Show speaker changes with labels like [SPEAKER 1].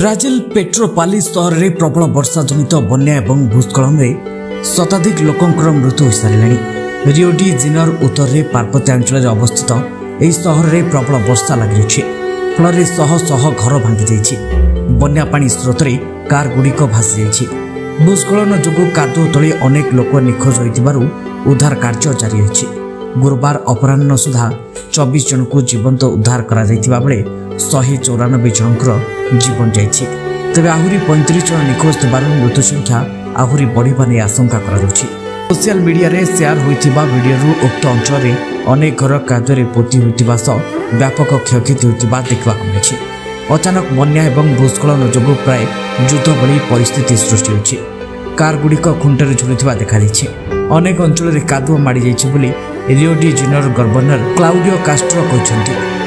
[SPEAKER 1] Brazil पेट्रोपालिस सहर में प्रबल वर्षा जनित बन्या और भूस्खलन में शताधिक लोकंकर मृत्यु हो सारे। रियो डी जेनेरो उत्तर में पार्वत्यांचल में अवस्थित यह सहर में प्रबल वर्षा लगी रही फल शह शह घर भांगी जाइछि। बन्या पानी स्रोत में कार गुड़िक भासी जाइछि। भूस्खलन जोगु कादुओ तले अनेक लोक निखोज होइतिबारु उद्धार कार्य जारी रही। गुरुवार अपराह्न सुधा 24 जन को जीवंत उद्धार करा जाइतिबा बेले 194 जनकर जीवन जाइछि। तेबे आहुरी 35 जन निखोज थिबारु मृत्यु संख्या आहुरी बढ़िबा नै आशंका करा जाउछि। सोशल मीडिया रे शेयर होइतिबा वीडियो उक्त अंचल में अनेक घर कादुरे पोती होइतिबा सह व्यापक क्षयक्षति होइतिबा देखबा मिलिछि। अचानक बन्या एवं भूस्खलन जोगु प्राय युद्ध भली परिस्थिति सृष्टि होइछि। कार गुड़िक खुंटरे झुलुथिबा देखा जाइछि। अनेक अंचल में कादुओ माड़ी जाइछि बोली Rio de Janeiro governor Claudio Castro कहते।